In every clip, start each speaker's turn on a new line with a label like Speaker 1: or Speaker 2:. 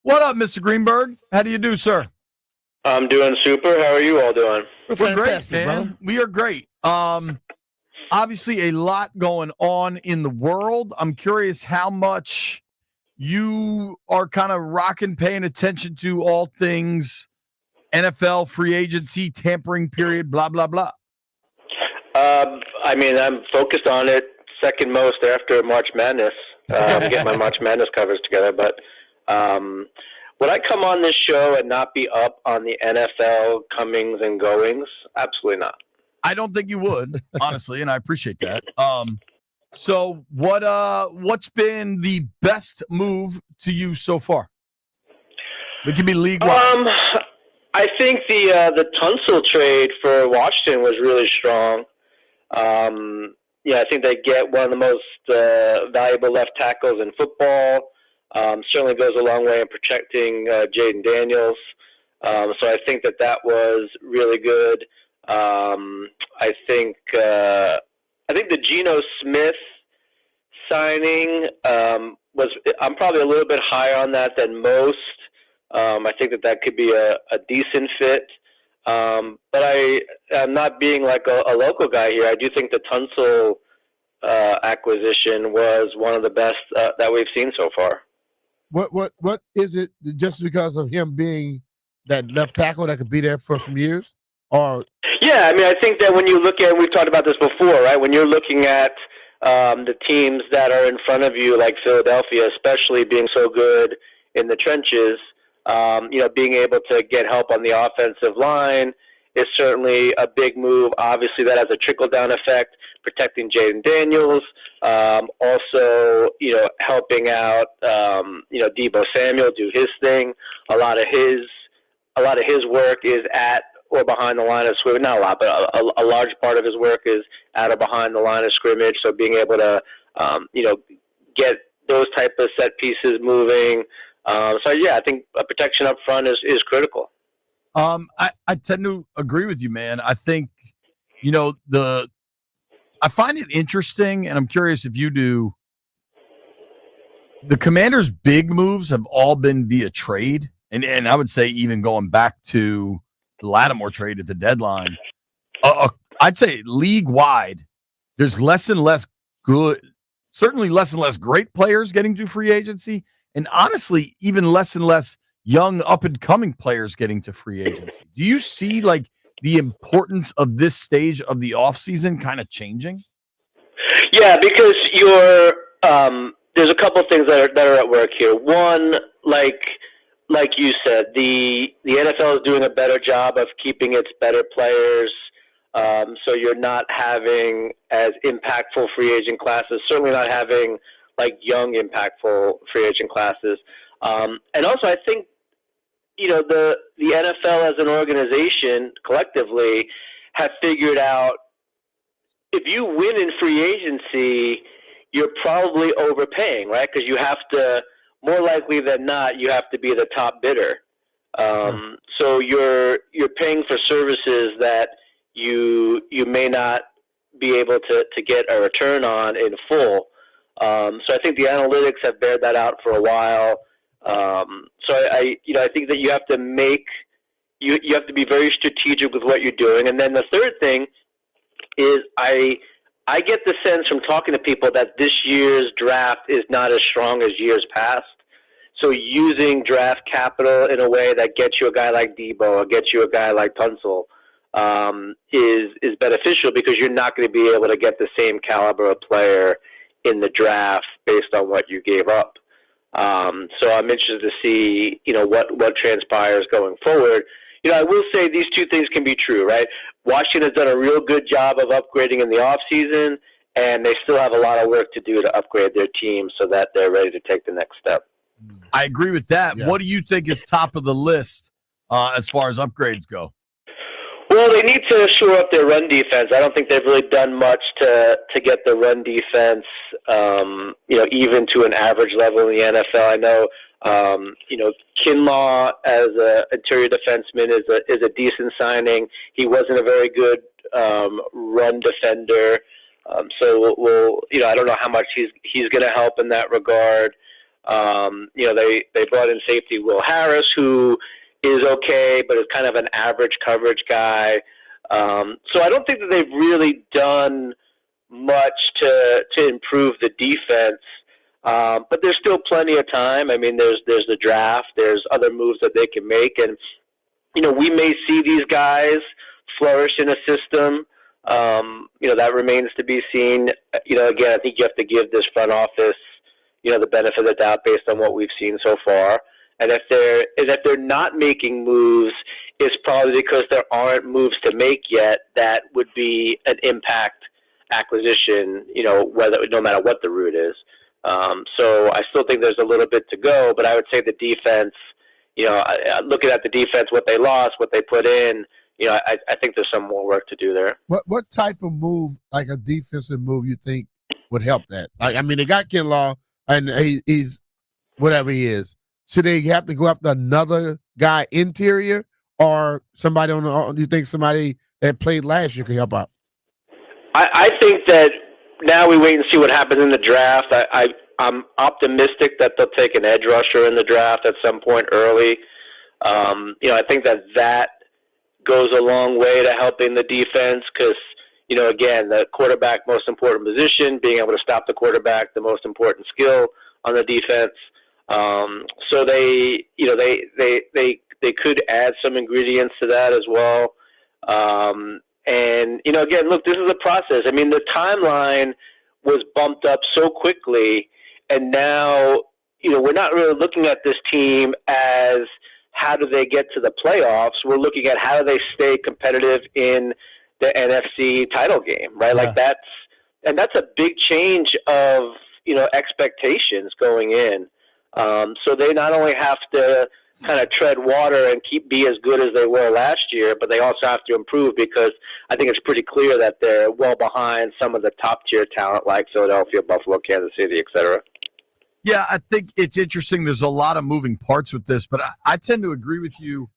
Speaker 1: What up, Mr. Greenberg? How do you do, sir?
Speaker 2: I'm doing super. How are you all doing?
Speaker 1: We're great, man. Brother. We are great. Obviously, a lot going on in the world. I'm curious how much you are kind of paying attention to all things NFL free agency, tampering period, blah, blah, blah.
Speaker 2: I'm focused on it second most after March Madness. Get my March Madness covers together. But would I come on this show and not be up on the NFL comings and goings? Absolutely not.
Speaker 1: I don't think you would, honestly, and I appreciate that. So what's been the best move to you so far? It can be league-wide.
Speaker 2: I think the Tunsil trade for Washington was really strong. I think they get one of the most valuable left tackles in football. Certainly goes a long way in protecting Jaden Daniels. So I think that was really good. I think the Geno Smith signing I'm probably a little bit higher on that than most. I think that could be a decent fit. But I'm not being like a local guy here. I do think the Tunsil acquisition was one of the best that we've seen so far.
Speaker 3: What is it? Just because of him being that left tackle that could be there for some years, or?
Speaker 2: Yeah, I think that when you look at, we've talked about this before, right? When you're looking at the teams that are in front of you, like Philadelphia, especially being so good in the trenches, being able to get help on the offensive line is certainly a big move. Obviously, that has a trickle-down effect, protecting Jaden Daniels. Also, helping out, Deebo Samuel do his thing. A lot of his work is at or behind the line of scrimmage. Not a lot, but a large part of his work is at or behind the line of scrimmage. So being able to, get those type of set pieces moving. I think a protection up front is critical.
Speaker 1: I tend to agree with you, man. I think, I find it interesting, and I'm curious if you do. The Commanders' big moves have all been via trade, and I would say even going back to the Lattimore trade at the deadline. I'd say league-wide, there's less and less great players getting to free agency, and honestly, even less and less young up-and-coming players getting to free agency. Do you see, the importance of this stage of the offseason kind of changing?
Speaker 2: Yeah, because there's a couple of things that are at work here. One, like you said, the NFL is doing a better job of keeping its better players, so you're not having as impactful free agent classes, certainly not having young impactful free agent classes. And also I think, the NFL as an organization collectively have figured out if you win in free agency, you're probably overpaying, right? Because you have to, more likely than not, you have to be the top bidder. So you're paying for services that you may not be able to get a return on in full. So I think the analytics have bared that out for a while. I think that you have to you have to be very strategic with what you're doing. And then the third thing is I get the sense from talking to people that this year's draft is not as strong as years past. So using draft capital in a way that gets you a guy like Deebo or gets you a guy like Tunsil is beneficial because you're not going to be able to get the same caliber of player in the draft based on what you gave up. So I'm interested to see, what transpires going forward. I will say these two things can be true, right? Washington has done a real good job of upgrading in the offseason, and they still have a lot of work to do to upgrade their team so that they're ready to take the next step.
Speaker 1: I agree with that. Yeah. What do you think is top of the list as far as upgrades go?
Speaker 2: Well, they need to shore up their run defense. I don't think they've really done much to get the run defense, even to an average level in the NFL. I know, Kinlaw as an interior defenseman is a decent signing. He wasn't a very good run defender, so we'll I don't know how much he's going to help in that regard. They brought in safety Will Harris, who is okay, but is kind of an average coverage guy. So I don't think that they've really done much to improve the defense. But there's still plenty of time. I mean, there's the draft. There's other moves that they can make. And, we may see these guys flourish in a system. That remains to be seen. Again, I think you have to give this front office, the benefit of the doubt based on what we've seen so far. And if they're not making moves, it's probably because there aren't moves to make yet that would be an impact acquisition, no matter what the route is. So I still think there's a little bit to go, but I would say the defense, looking at the defense, what they lost, what they put in, I think there's some more work to do there.
Speaker 3: What type of move, like a defensive move, you think would help that? They got Kinlaw, and he's whatever he is. Should they have to go after another guy interior, or somebody do you think somebody that played last year could help out?
Speaker 2: I think that now we wait and see what happens in the draft. I'm optimistic that they'll take an edge rusher in the draft at some point early. I think that goes a long way to helping the defense because, again, the quarterback, most important position, being able to stop the quarterback, the most important skill on the defense. So they could add some ingredients to that as well. And, again, look, this is a process. I mean, the timeline was bumped up so quickly, and now, we're not really looking at this team as how do they get to the playoffs. We're looking at how do they stay competitive in the NFC title game, right? Yeah. That's a big change of, expectations going in. So they not only have to kind of tread water and be as good as they were last year, but they also have to improve because I think it's pretty clear that they're well behind some of the top-tier talent like Philadelphia, Buffalo, Kansas City, et cetera.
Speaker 1: Yeah, I think it's interesting. There's a lot of moving parts with this, but I tend to agree with you.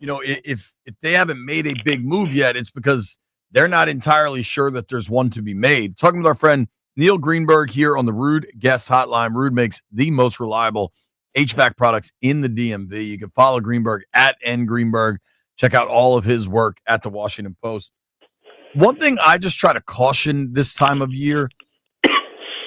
Speaker 1: If they haven't made a big move yet, it's because they're not entirely sure that there's one to be made. Talking with our friend Neil Greenberg here on the Rude Guest Hotline. Rude makes the most reliable HVAC products in the DMV. You can follow Greenberg at @ngreenberg. Check out all of his work at the Washington Post. One thing I just try to caution this time of year,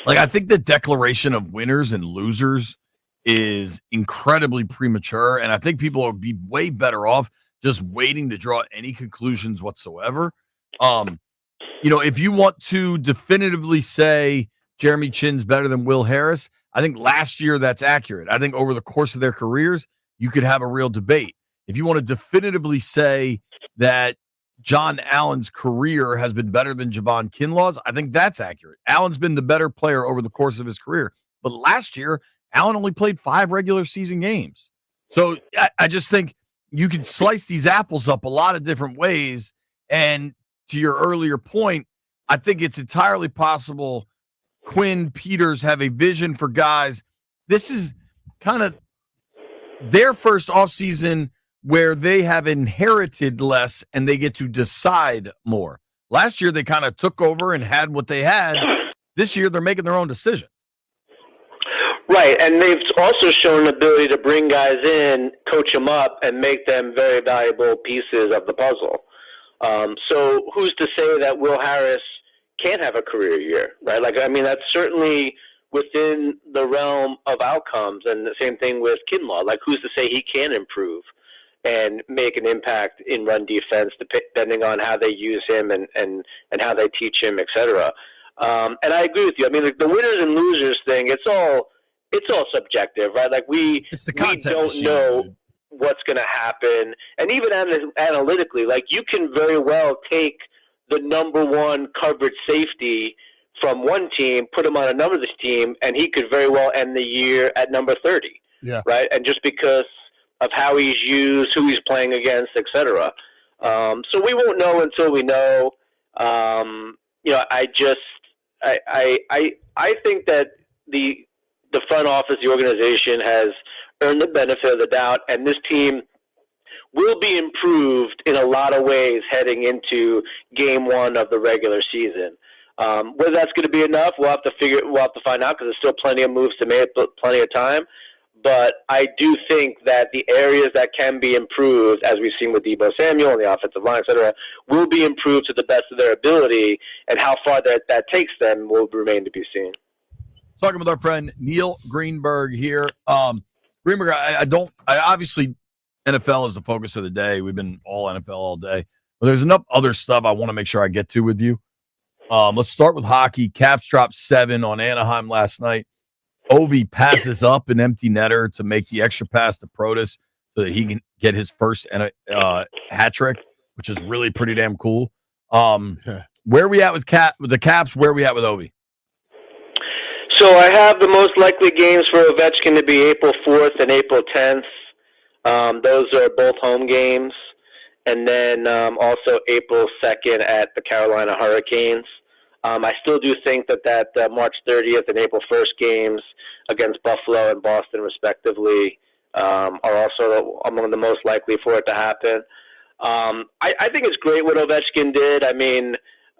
Speaker 1: I think the declaration of winners and losers is incredibly premature, and I think people would be way better off just waiting to draw any conclusions whatsoever. If you want to definitively say Jeremy Chinn's better than Will Harris, I think last year that's accurate. I think over the course of their careers, you could have a real debate. If you want to definitively say that John Allen's career has been better than Javon Kinlaw's, I think that's accurate. Allen's been the better player over the course of his career. But last year, Allen only played 5 regular season games. So I just think you can slice these apples up a lot of different ways. And to your earlier point, I think it's entirely possible Quinn, Peters have a vision for guys. This is kind of their first offseason where they have inherited less and they get to decide more. Last year, they kind of took over and had what they had. This year, they're making their own decisions.
Speaker 2: Right, and they've also shown an ability to bring guys in, coach them up, and make them very valuable pieces of the puzzle. So who's to say that Will Harris can't have a career year, right? That's certainly within the realm of outcomes, and the same thing with Kinlaw. Who's to say he can improve and make an impact in run defense, depending on how they use him and how they teach him, et cetera. And I agree with you. The winners and losers thing, it's all subjective, right? We don't know what's going to happen. And even analytically, you can very well take the number one coverage safety from one team, put him on another team, and he could very well end the year at number 30.
Speaker 3: Yeah.
Speaker 2: Right? And just because of how he's used, who he's playing against, et cetera. So we won't know until we know. I think that the front office, the organization, has earned the benefit of the doubt, and this team will be improved in a lot of ways heading into game one of the regular season. Whether that's going to be enough, we'll have to find out, because there's still plenty of moves to make, plenty of time. But I do think that the areas that can be improved, as we've seen with Deebo Samuel and the offensive line, et cetera, will be improved to the best of their ability, and how far that takes them will remain to be seen.
Speaker 1: Talking with our friend Neil Greenberg here. Greenberg, I obviously NFL is the focus of the day. We've been all NFL all day. But there's enough other stuff I want to make sure I get to with you. Let's start with hockey. Caps dropped 7 on Anaheim last night. Ovi passes up an empty netter to make the extra pass to Protas so that he can get his first hat trick, which is really pretty damn cool. Where are we at with the Caps? Where are we at with Ovi?
Speaker 2: So I have the most likely games for Ovechkin to be April 4th and April 10th. Those are both home games. And then also April 2nd at the Carolina Hurricanes. I still do think that March 30th and April 1st games against Buffalo and Boston, respectively, are also among the most likely for it to happen. I think it's great what Ovechkin did. I mean,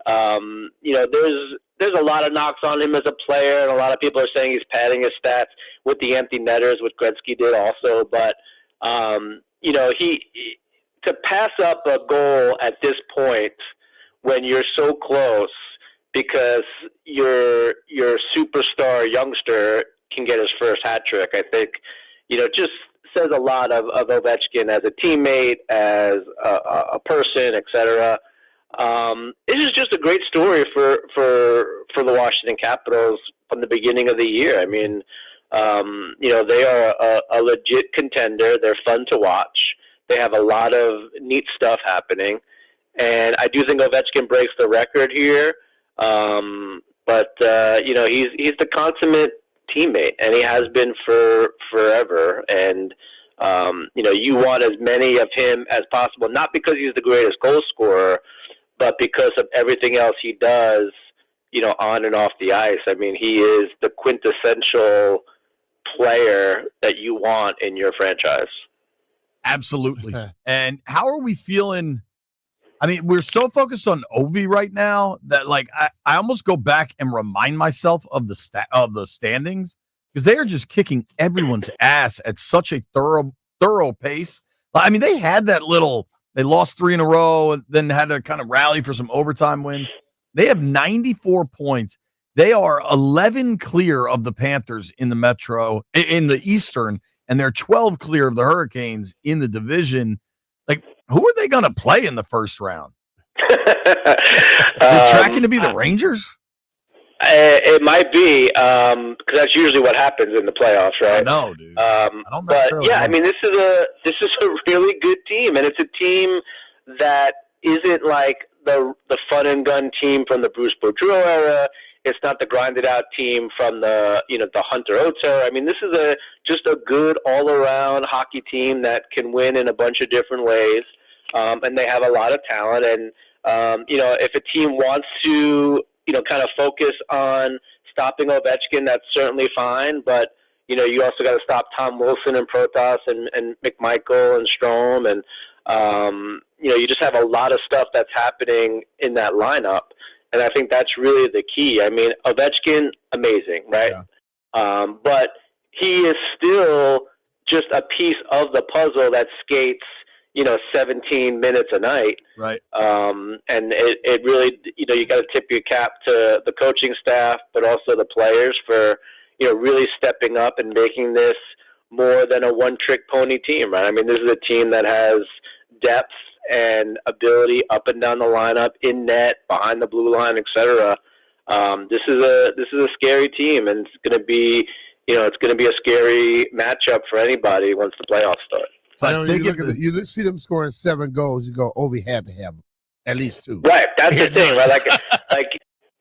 Speaker 2: there's a lot of knocks on him as a player, and a lot of people are saying he's padding his stats with the empty netters, which Gretzky did also. But he to pass up a goal at this point when you're so close, because your superstar youngster can get his first hat trick, I think, just says a lot of Ovechkin as a teammate, as a person, etc. This is just a great story for the Washington Capitals from the beginning of the year. I mean, they are a legit contender. They're fun to watch. They have a lot of neat stuff happening, and I do think Ovechkin breaks the record here. But he's the consummate teammate, and he has been for forever. And you want as many of him as possible, not because he's the greatest goal scorer, but because of everything else he does, on and off the ice. I mean, he is the quintessential player that you want in your franchise.
Speaker 1: Absolutely. And how are we feeling? I mean, we're so focused on Ovi right now that, like, I almost go back and remind myself of the standings, because they are just kicking everyone's ass at such a thorough pace. I mean, they had they lost 3 in a row and then had to kind of rally for some overtime wins. They have 94 points. They are 11 clear of the Panthers in the Eastern, and they're 12 clear of the Hurricanes in the division. Like, who are they going to play in the first round? They're tracking to be the Rangers?
Speaker 2: It might be, because that's usually what happens in the playoffs, right?
Speaker 1: No, dude.
Speaker 2: I mean, this is a really good team, and it's a team that isn't like the fun and gun team from the Bruce Boudreau era. It's not the grinded out team from the Hunter Oates era. I mean, this is just a good all around hockey team that can win in a bunch of different ways, and they have a lot of talent. And if a team wants to kind of focus on stopping Ovechkin, that's certainly fine. But you also got to stop Tom Wilson and Protas and McMichael and Strome, and you just have a lot of stuff that's happening in that lineup. And I think that's really the key. I mean, Ovechkin, amazing, right? Yeah. But he is still just a piece of the puzzle that skates, 17 minutes a night.
Speaker 1: Right.
Speaker 2: And it really, you got to tip your cap to the coaching staff, but also the players for, really stepping up and making this more than a one-trick pony team, right? I mean, this is a team that has depth and ability up and down the lineup, in net, behind the blue line, etc. This is a scary team, and it's going to be, it's going to be a scary matchup for anybody once the playoffs start.
Speaker 3: So you see them scoring 7 goals, you go, Ovi had to have at least 2.
Speaker 2: Right, that's the thing, right? Like,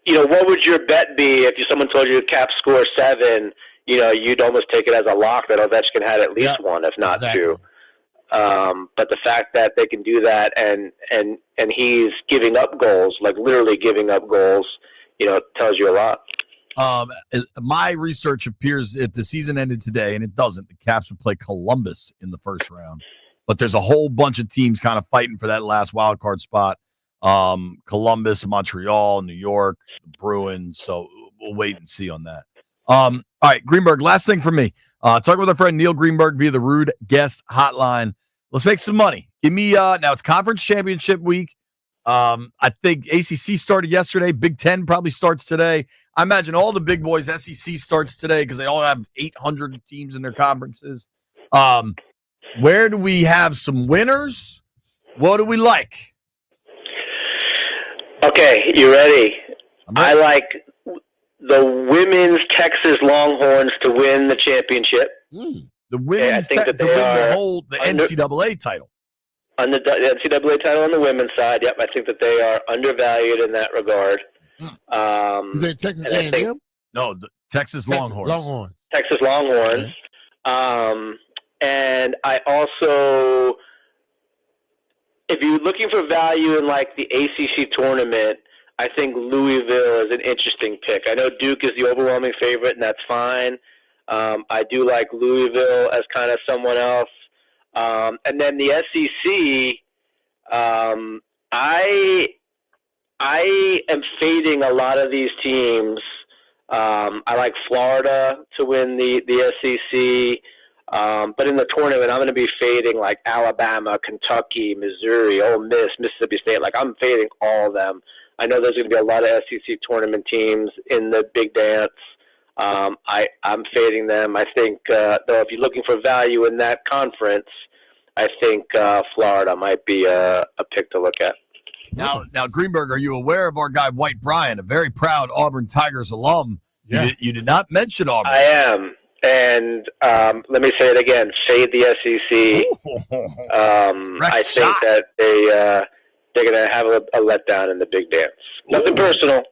Speaker 2: what would your bet be if someone told you the Caps score 7? You'd almost take it as a lock that Ovechkin had at least 1, if not 2. But the fact that they can do that and he's giving up goals, like literally giving up goals, tells you a lot.
Speaker 1: My research appears if the season ended today, and it doesn't, the Caps would play Columbus in the first round. But there's a whole bunch of teams kind of fighting for that last wild card spot. Columbus, Montreal, New York, the Bruins. So we'll wait and see on that. All right, Greenberg, last thing for me. Talking with our friend Neil Greenberg via the Rude Guest Hotline. Let's make some money. Give me now it's conference championship week. I think ACC started yesterday. Big Ten probably starts today. I imagine all the big boys, SEC starts today because they all have 800 teams in their conferences. Where do we have some winners? What do we like?
Speaker 2: Okay, you ready? I like the women's Texas Longhorns to win the championship.
Speaker 1: The women's to win the NCAA title.
Speaker 2: On the NCAA title on the women's side, yep, I think that they are undervalued in that regard.
Speaker 3: Is it Texas A&M?
Speaker 1: No, the Texas Longhorns.
Speaker 2: Texas Longhorns. And I also, if you're looking for value in like the ACC tournament, I think Louisville is an interesting pick. I know Duke is the overwhelming favorite, and that's fine. I do like Louisville as kind of someone else. And then the SEC, I am fading a lot of these teams. I like Florida to win the SEC. But in the tournament, I'm going to be fading like Alabama, Kentucky, Missouri, Ole Miss, Mississippi State. Like, I'm fading all of them. I know there's going to be a lot of SEC tournament teams in the big dance. I'm fading them. I think, though, if you're looking for value in that conference, I think Florida might be a pick to look at.
Speaker 1: Now, Greenberg, are you aware of our guy White Bryan, a very proud Auburn Tigers alum? Yeah. You did not mention Auburn.
Speaker 2: I am. And let me say it again, fade the SEC. I think that they're going to have a letdown in the big dance. Nothing personal.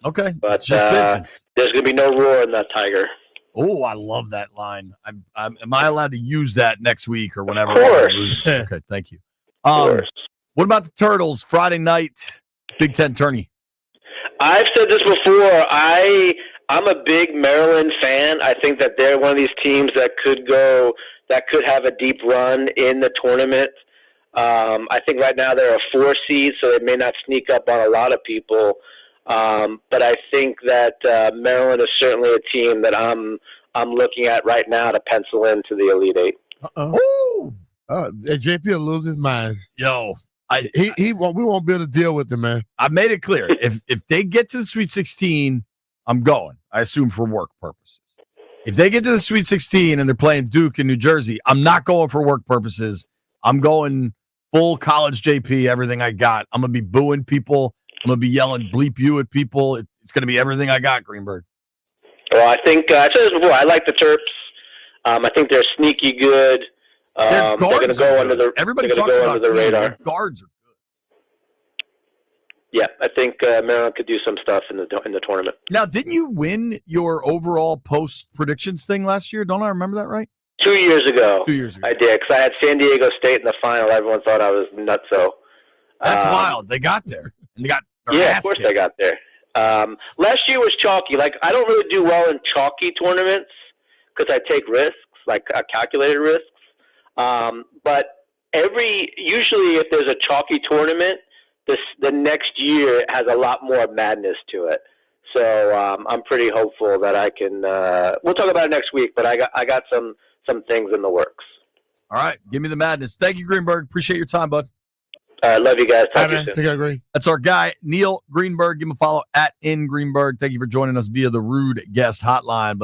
Speaker 1: Okay.
Speaker 2: But
Speaker 1: just business.
Speaker 2: There's going to be no roar in that Tiger.
Speaker 1: Oh, I love that line. Am I allowed to use that next week or whenever?
Speaker 2: Of course.
Speaker 1: Okay, thank you. What about the Turtles? Friday night, Big Ten tourney.
Speaker 2: I've said this before. I'm a big Maryland fan. I think that they're one of these teams that could have a deep run in the tournament. I think right now they're a 4 seed, so they may not sneak up on a lot of people. But I think that Maryland is certainly a team that I'm looking at right now to pencil into the Elite Eight.
Speaker 3: JP will lose his mind.
Speaker 1: Yo,
Speaker 3: we won't be able to deal with him, man.
Speaker 1: I made it clear. if they get to the Sweet 16, I'm going. I assume for work purposes. If they get to the Sweet 16 and they're playing Duke in New Jersey, I'm not going for work purposes. I'm going full college JP, everything I got. I'm going to be booing people. I'm going to be yelling bleep you at people. It's going to be everything I got, Greenberg.
Speaker 2: Well, I think I said this before. I like the Terps. I think they're sneaky good. They're going to go under the radar.
Speaker 1: Their guards are good.
Speaker 2: Yeah, I think Maryland could do some stuff in the tournament.
Speaker 1: Now, didn't you win your overall post predictions thing last year? Don't I remember that right?
Speaker 2: 2 years ago.
Speaker 1: 2 years ago.
Speaker 2: I did, because I had San Diego State in the final. Everyone thought I was nutso.
Speaker 1: That's wild. They got there. And they got
Speaker 2: of course they got there. Last year was chalky. Like, I don't really do well in chalky tournaments because I take risks, like calculated risks. But usually if there's a chalky tournament, the next year has a lot more madness to it. So I'm pretty hopeful that I can. We'll talk about it next week, but I got some things in the works.
Speaker 1: All right, give me the madness. Thank you, Greenberg. Appreciate your time, bud.
Speaker 2: Love you guys. Talk to you soon.
Speaker 1: That's our guy, Neil Greenberg. Give him a follow @InGreenberg. Thank you for joining us via the Rude Guest Hotline.